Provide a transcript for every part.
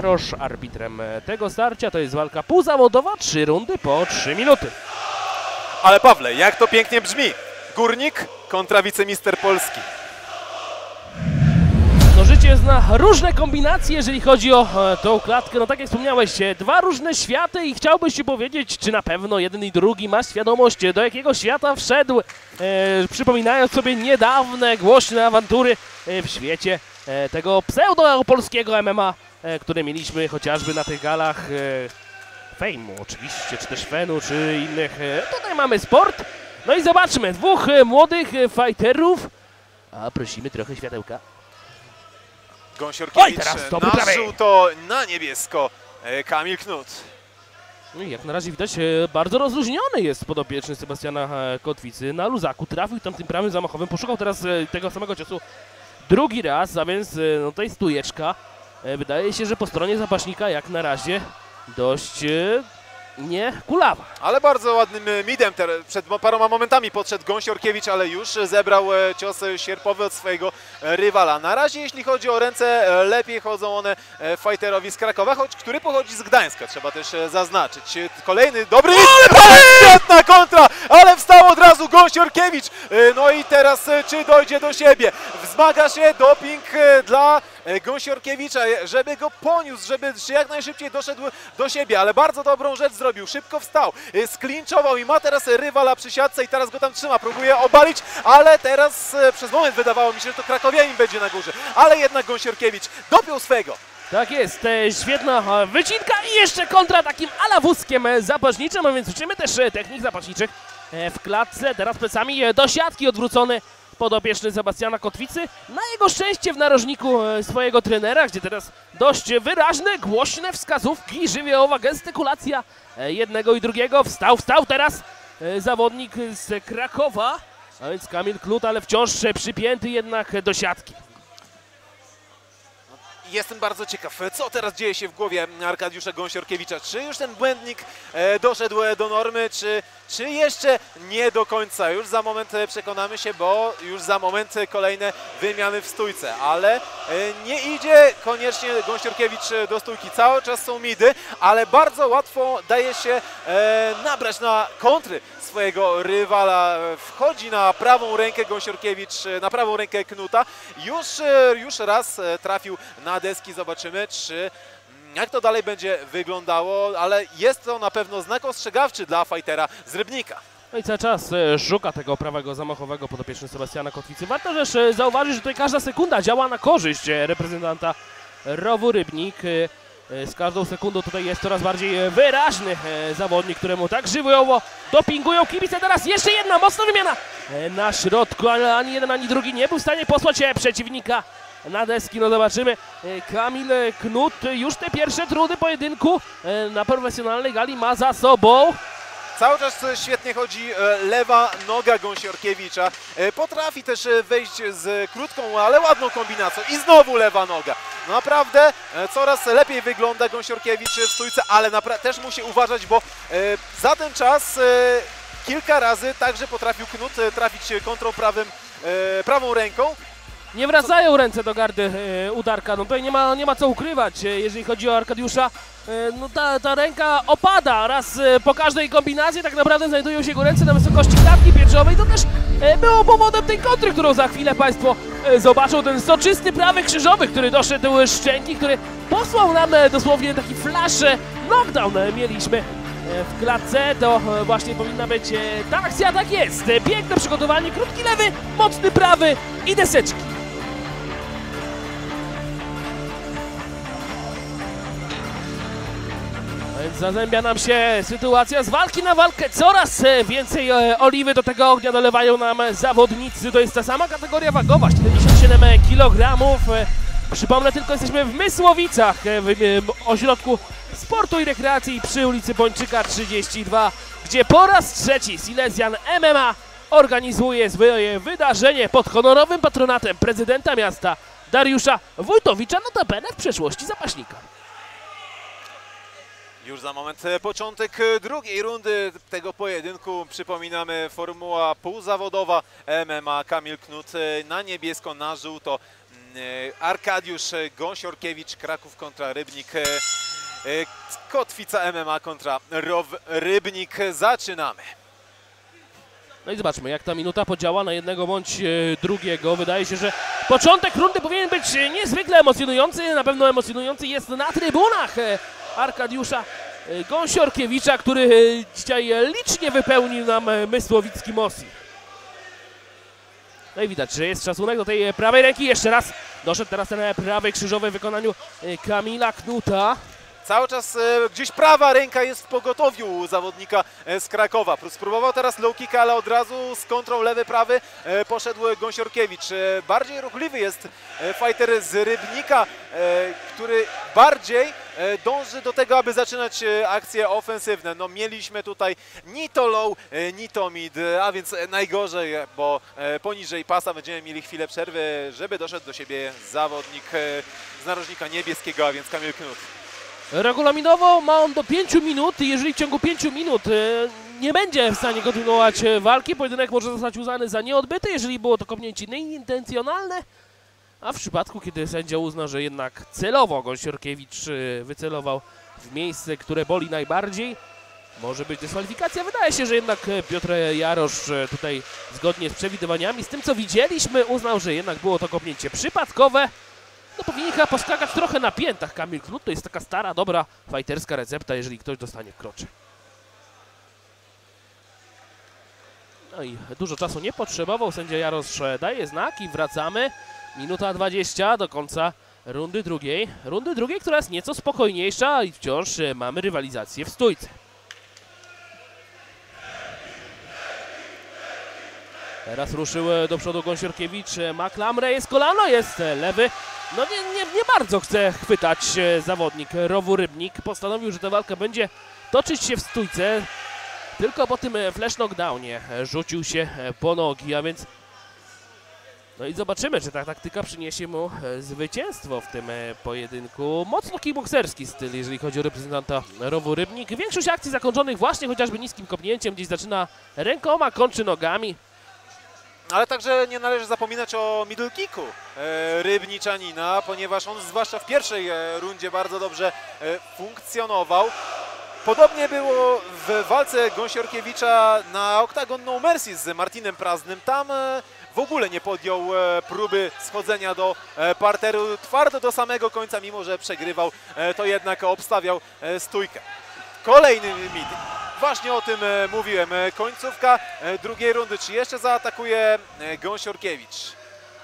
Jarosz. Arbitrem tego starcia to jest walka półzawodowa, 3 rundy po 3 minuty. Ale Pawle, jak to pięknie brzmi. Górnik kontra wicemister Polski. No życie zna różne kombinacje, jeżeli chodzi o tą klatkę. No tak jak wspomniałeś, 2 różne światy i chciałbyś ci powiedzieć, czy na pewno jeden i drugi ma świadomość, do jakiego świata wszedł, przypominając sobie niedawne głośne awantury w świecie tego pseudo-polskiego MMA, które mieliśmy chociażby na tych galach Fejmu oczywiście, czy też Fenu, czy innych. Tutaj mamy sport. No i zobaczmy, 2 młodych fighterów. A prosimy trochę światełka. Gąsiorkiewicz na żółto, na niebiesko Kamil Knut. No i jak na razie widać, bardzo rozluźniony jest podopieczny Sebastiana Kotwicy. Na luzaku trafił tam tym prawym zamachowym, poszukał teraz tego samego ciosu drugi raz, a więc no tutaj stójeczka. Wydaje się, że po stronie zapaśnika jak na razie dość nie kulawa. Ale bardzo ładnym midem przed paroma momentami podszedł Gąsiorkiewicz, ale już zebrał cios sierpowy od swojego rywala. Na razie jeśli chodzi o ręce, lepiej chodzą one fighterowi z Krakowa, choć który pochodzi z Gdańska, trzeba też zaznaczyć. Kolejny dobry świetna kontra, ale wstał od razu Gąsiorkiewicz. No i teraz czy dojdzie do siebie? Wzmaga się doping dla Gąsiorkiewicza, żeby go poniósł, żeby jak najszybciej doszedł do siebie, ale bardzo dobrą rzecz zrobił, szybko wstał, sklinczował i ma teraz rywala przy siatce i teraz go tam trzyma, próbuje obalić, ale teraz przez moment wydawało mi się, że to krakowianin będzie na górze, ale jednak Gąsiorkiewicz dopiął swego. Tak jest, świetna wycinka i jeszcze kontra takim ala wózkiem zapaśniczym, a więc uczymy też technik zapaśniczych w klatce, teraz plecami do siatki odwrócony podopieczny Sebastiana Kotwicy. Na jego szczęście w narożniku swojego trenera, gdzie teraz dość wyraźne, głośne wskazówki, żywiołowa gestykulacja jednego i drugiego. Wstał teraz zawodnik z Krakowa, a więc Kamil Knut, ale wciąż przypięty jednak do siatki. Jestem bardzo ciekaw, co teraz dzieje się w głowie Arkadiusza Gąsiorkiewicza. Czy już ten błędnik doszedł do normy, czy jeszcze nie do końca? Już za moment przekonamy się, bo już za moment kolejne wymiany w stójce. Ale nie idzie koniecznie Gąsiorkiewicz do stójki. Cały czas są midy, ale bardzo łatwo daje się nabrać na kontry swojego rywala. Wchodzi na prawą rękę Gąsiorkiewicz, na prawą rękę Knuta. Już raz trafił na deski. Zobaczymy, jak to dalej będzie wyglądało, ale jest to na pewno znak ostrzegawczy dla fightera z Rybnika. No i cały czas szuka tego prawego zamachowego podopieczny Sebastiana Kotwicy. Warto też zauważyć, że tutaj każda sekunda działa na korzyść reprezentanta Rowu Rybnik. Z każdą sekundą tutaj jest coraz bardziej wyraźny zawodnik, któremu tak żywiołowo dopingują kibice. Teraz jeszcze jedna mocna wymiana na środku, ale ani jeden, ani drugi nie był w stanie posłać przeciwnika na deski. No zobaczymy, Kamil Knut już te pierwsze trudy pojedynku na profesjonalnej gali ma za sobą. Cały czas świetnie chodzi lewa noga Gąsiorkiewicza. Potrafi też wejść z krótką, ale ładną kombinacją. I znowu lewa noga. Naprawdę coraz lepiej wygląda Gąsiorkiewicz w stójce, ale też musi uważać, bo za ten czas kilka razy także potrafił Knut trafić kontrą prawą ręką. Nie wracają ręce do gardy udarka, no tutaj nie ma co ukrywać, jeżeli chodzi o Arkadiusza. No ta ręka opada, raz po każdej kombinacji tak naprawdę znajdują się jego ręce na wysokości klatki piersiowej. To też było powodem tej kontry, którą za chwilę Państwo zobaczą. Ten soczysty prawy krzyżowy, który doszedł z szczęki, który posłał nam dosłownie taki flash knockdown mieliśmy w klatce. To właśnie powinna być ta akcja, tak jest. Piękne przygotowanie, krótki lewy, mocny prawy i deseczki. Więc zazębia nam się sytuacja z walki na walkę. Coraz więcej oliwy do tego ognia dolewają nam zawodnicy. To jest ta sama kategoria wagowa, 77 kg. Przypomnę tylko, jesteśmy w Mysłowicach, w ośrodku sportu i rekreacji przy ulicy Bończyka 32, gdzie po raz trzeci Silesian MMA organizuje swoje wydarzenie pod honorowym patronatem prezydenta miasta Dariusza Wójtowicza, notabene w przeszłości zapaśnika. Już za moment początek drugiej rundy tego pojedynku. Przypominamy, formuła półzawodowa MMA. Kamil Knut na niebiesko, na żółto Arkadiusz Gąsiorkiewicz, Kraków kontra Rybnik. Kotwica MMA kontra Rybnik. Zaczynamy. No i zobaczmy, jak ta minuta podziała na jednego bądź drugiego. Wydaje się, że początek rundy powinien być niezwykle emocjonujący. Na pewno emocjonujący jest na trybunach Arkadiusza Gąsiorkiewicza, który dzisiaj licznie wypełnił nam Mysłowicki Mosi. No i widać, że jest szacunek do tej prawej ręki. Jeszcze raz doszedł teraz ten prawy krzyżowy w wykonaniu Kamila Knuta. Cały czas gdzieś prawa ręka jest w pogotowiu zawodnika z Krakowa. Spróbował teraz low kicka, ale od razu z kontrą lewy, prawy poszedł Gąsiorkiewicz. Bardziej ruchliwy jest fighter z Rybnika, który bardziej dąży do tego, aby zaczynać akcje ofensywne. No mieliśmy tutaj ni to low, ni to mid, a więc najgorzej, bo poniżej pasa będziemy mieli chwilę przerwy, żeby doszedł do siebie zawodnik z narożnika niebieskiego, a więc Kamil Knut. Regulaminowo ma on do 5 minut i jeżeli w ciągu 5 minut nie będzie w stanie kontynuować walki, pojedynek może zostać uznany za nieodbyty, jeżeli było to kopnięcie nieintencjonalne, a w przypadku, kiedy sędzia uzna, że jednak celowo Gąsiorkiewicz wycelował w miejsce, które boli najbardziej, może być dyskwalifikacja. Wydaje się, że jednak Piotr Jarosz tutaj zgodnie z przewidywaniami, z tym co widzieliśmy, uznał, że jednak było to kopnięcie przypadkowe. No powinien chyba poskakać trochę na piętach Kamil Knut, to jest taka stara, dobra fajterska recepta, jeżeli ktoś dostanie w krocze. No i dużo czasu nie potrzebował, sędzia Jarosz daje znak i wracamy. Minuta 20 do końca rundy drugiej. Rundy drugiej, która jest nieco spokojniejsza i wciąż mamy rywalizację w stójce. Teraz ruszył do przodu Gąsiorkiewicz, ma klamrę, jest kolano, jest lewy. No nie bardzo chce chwytać zawodnik Rowu Rybnik. Postanowił, że ta walka będzie toczyć się w stójce. Tylko po tym flash knockdownie rzucił się po nogi, a więc... No i zobaczymy, czy ta taktyka przyniesie mu zwycięstwo w tym pojedynku. Mocno kickbokserski styl, jeżeli chodzi o reprezentanta Rowu Rybnik. Większość akcji zakończonych właśnie chociażby niskim kopnięciem, gdzieś zaczyna rękoma, kończy nogami. Ale także nie należy zapominać o middle kicku Rybniczanina, ponieważ on zwłaszcza w pierwszej rundzie bardzo dobrze funkcjonował. Podobnie było w walce Gąsiorkiewicza na Octagon No Mercy z Martinem Praznym. Tam w ogóle nie podjął próby schodzenia do parteru twardo do samego końca, mimo że przegrywał, to jednak obstawiał stójkę. Kolejny mid. Właśnie o tym mówiłem. Końcówka drugiej rundy. Czy jeszcze zaatakuje Gąsiorkiewicz?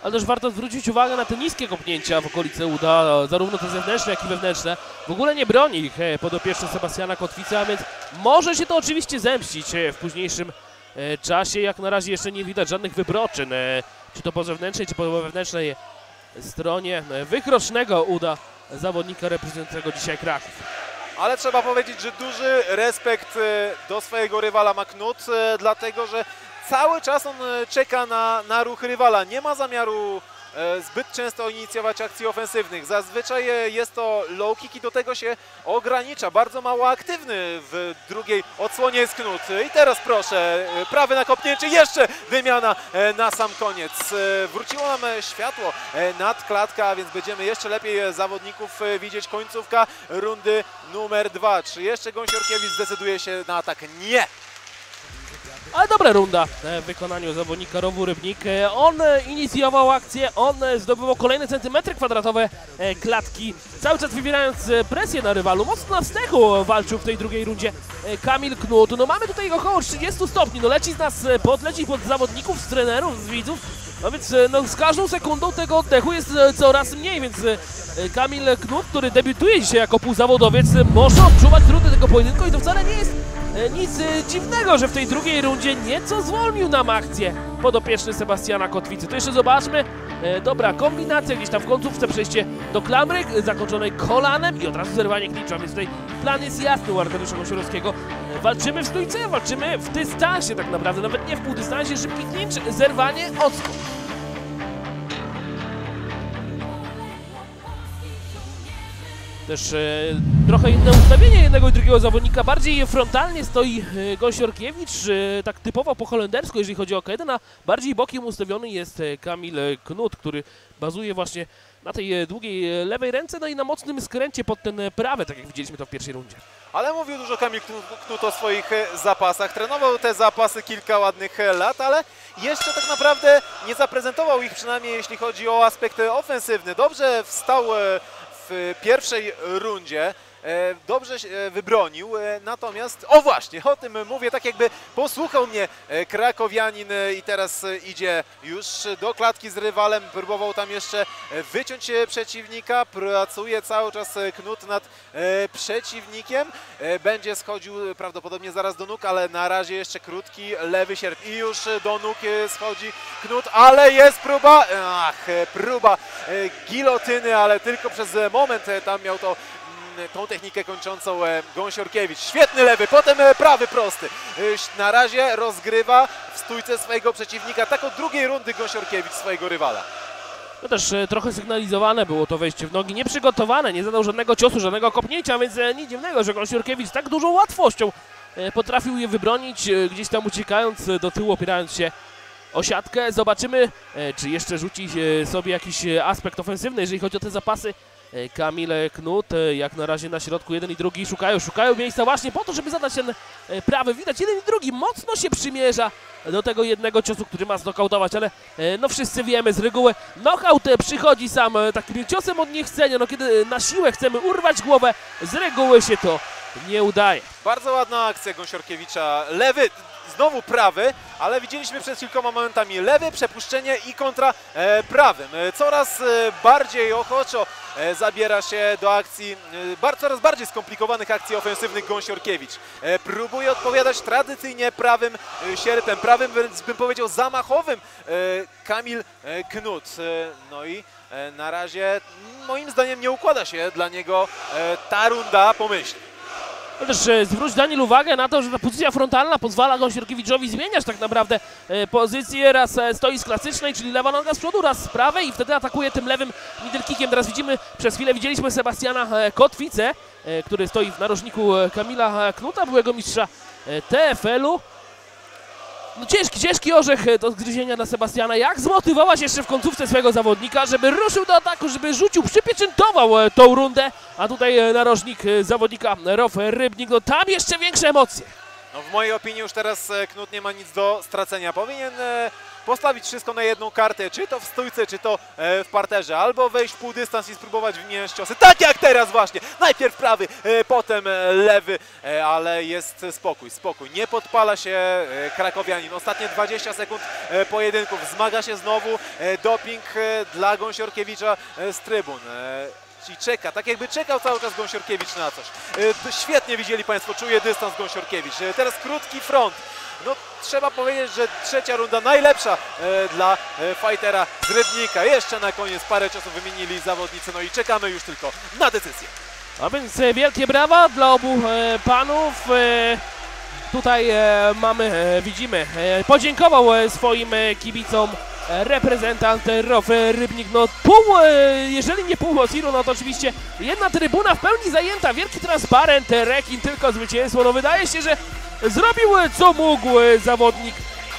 Ale też warto zwrócić uwagę na te niskie kopnięcia w okolicy uda, zarówno te zewnętrzne, jak i wewnętrzne. W ogóle nie broni ich podopieczny Sebastiana Kotwicy, a więc może się to oczywiście zemścić w późniejszym czasie. Jak na razie jeszcze nie widać żadnych wybroczyn, czy to po zewnętrznej, czy po wewnętrznej stronie wykrocznego uda zawodnika reprezentującego dzisiaj Kraków. Ale trzeba powiedzieć, że duży respekt do swojego rywala ma Knut, dlatego że cały czas on czeka na ruch rywala. Nie ma zamiaru zbyt często inicjować akcji ofensywnych. Zazwyczaj jest to low kick i do tego się ogranicza. Bardzo mało aktywny w drugiej odsłonie jest Knut. I teraz proszę, prawy na kopnięcie, jeszcze wymiana na sam koniec. Wróciło nam światło nad klatkę, a więc będziemy jeszcze lepiej zawodników widzieć. Końcówka rundy numer 2. Czy jeszcze Gąsiorkiewicz zdecyduje się na atak? Nie! Ale dobra runda w wykonaniu zawodnika Rowu Rybnik. On inicjował akcję, on zdobywał kolejne centymetry kwadratowe klatki, cały czas wywierając presję na rywalu. Mocno na wstechu walczył w tej drugiej rundzie Kamil Knut. No mamy tutaj około 30 stopni, no leci z nas pot, leci pod zawodników, z trenerów, z widzów. No więc no, z każdą sekundą tego oddechu jest coraz mniej, więc Kamil Knut, który debiutuje dzisiaj jako półzawodowiec, może odczuwać trudny tego pojedynku i to wcale nie jest nic dziwnego, że w tej drugiej rundzie nieco zwolnił nam akcję podopieczny Sebastiana Kotwicy. To jeszcze zobaczmy, dobra kombinacja, gdzieś tam w końcówce przejście do klamry zakończonej kolanem i od razu zerwanie klincza, więc tutaj plan jest jasny u Arkadiusza Gąsiorowskiego. Walczymy w stójce, walczymy w dystansie tak naprawdę, nawet nie w półdystansie, szybki klincz, zerwanie, odskok. Też trochę inne ustawienie jednego i drugiego zawodnika. Bardziej frontalnie stoi Gąsiorkiewicz, tak typowo po holendersku, jeżeli chodzi o K1, a bardziej bokiem ustawiony jest Kamil Knut, który bazuje właśnie na tej długiej lewej ręce, no i na mocnym skręcie pod ten prawy, tak jak widzieliśmy to w pierwszej rundzie. Ale mówił dużo Kamil Knut o swoich zapasach. Trenował te zapasy kilka ładnych lat, ale jeszcze tak naprawdę nie zaprezentował ich, przynajmniej jeśli chodzi o aspekt ofensywny. Dobrze wstał w pierwszej rundzie, dobrze się wybronił, natomiast, o właśnie, o tym mówię, tak jakby posłuchał mnie krakowianin i teraz idzie już do klatki z rywalem, próbował tam jeszcze wyciąć przeciwnika, pracuje cały czas Knut nad przeciwnikiem, będzie schodził prawdopodobnie zaraz do nóg, ale na razie jeszcze krótki lewy sierp i już do nóg schodzi Knut, ale jest próba, próba gilotyny, ale tylko przez moment tam miał tą technikę kończącą Gąsiorkiewicz. Świetny lewy, potem prawy prosty. Na razie rozgrywa w stójce swojego przeciwnika. Tak od drugiej rundy Gąsiorkiewicz swojego rywala. No też trochę sygnalizowane było to wejście w nogi, nieprzygotowane, nie zadał żadnego ciosu, żadnego kopnięcia, więc nic dziwnego, że Gąsiorkiewicz tak dużą łatwością potrafił je wybronić, gdzieś tam uciekając do tyłu, opierając się o siatkę. Zobaczymy, czy jeszcze rzuci sobie jakiś aspekt ofensywny, jeżeli chodzi o te zapasy. Kamil Knut, jak na razie na środku jeden i drugi szukają miejsca właśnie po to, żeby zadać ten prawy. Widać, jeden i drugi mocno się przymierza do tego jednego ciosu, który ma znokautować, ale no wszyscy wiemy z reguły, knockout przychodzi sam takim ciosem od niechcenia, no kiedy na siłę chcemy urwać głowę, z reguły się to nie udaje. Bardzo ładna akcja Gąsiorkiewicza, lewy, znowu prawy, ale widzieliśmy przed kilkoma momentami lewy, przepuszczenie i kontra prawym. Coraz bardziej ochoczo zabiera się do akcji, coraz bardziej skomplikowanych akcji ofensywnych Gąsiorkiewicz. Próbuje odpowiadać tradycyjnie prawym sierpem, prawym, wręcz bym powiedział zamachowym Kamil Knut. No i na razie moim zdaniem nie układa się dla niego ta runda pomyślnie. No też zwróć, Daniel, uwagę na to, że ta pozycja frontalna pozwala Gąsiorkiewiczowi zmieniać tak naprawdę pozycję. Raz stoi z klasycznej, czyli lewa noga z przodu, raz z prawej i wtedy atakuje tym lewym middle kickiem. Teraz widzimy, przez chwilę widzieliśmy Sebastiana Kotwicę, który stoi w narożniku Kamila Knuta, byłego mistrza TFL-u. No ciężki orzech do zgryzienia dla Sebastiana. Jak zmotywować jeszcze w końcówce swojego zawodnika, żeby ruszył do ataku, żeby rzucił, przypieczętował tą rundę. A tutaj narożnik zawodnika Rof Rybnik, no tam jeszcze większe emocje. No w mojej opinii już teraz Knut nie ma nic do stracenia. Powinien postawić wszystko na jedną kartę, czy to w stójce, czy to w parterze, albo wejść w pół dystans i spróbować wymieniać ciosy, tak jak teraz właśnie, najpierw prawy, potem lewy, ale jest spokój, nie podpala się krakowianin. Ostatnie 20 sekund pojedynków, zmaga się znowu, doping dla Gąsiorkiewicza z trybun. I czeka, tak jakby czekał cały czas Gąsiorkiewicz na coś. Świetnie widzieli Państwo, czuje dystans Gąsiorkiewicz. Teraz krótki front. No trzeba powiedzieć, że trzecia runda najlepsza dla fightera z Rybnika. Jeszcze na koniec parę ciosów wymienili zawodnicy, no i czekamy już tylko na decyzję. A więc wielkie brawa dla obu panów. Tutaj widzimy, podziękował swoim kibicom reprezentant Rof Rybnik. No jeżeli nie pół Osiru, no to oczywiście jedna trybuna w pełni zajęta, wielki transparent, rekin, tylko zwycięstwo. No wydaje się, że zrobił co mógł zawodnik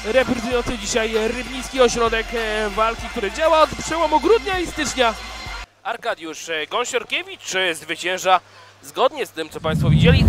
reprezentujący dzisiaj Rybnicki Ośrodek Walki, który działa od przełomu grudnia i stycznia. Arkadiusz Gąsiorkiewicz zwycięża zgodnie z tym, co Państwo widzieli.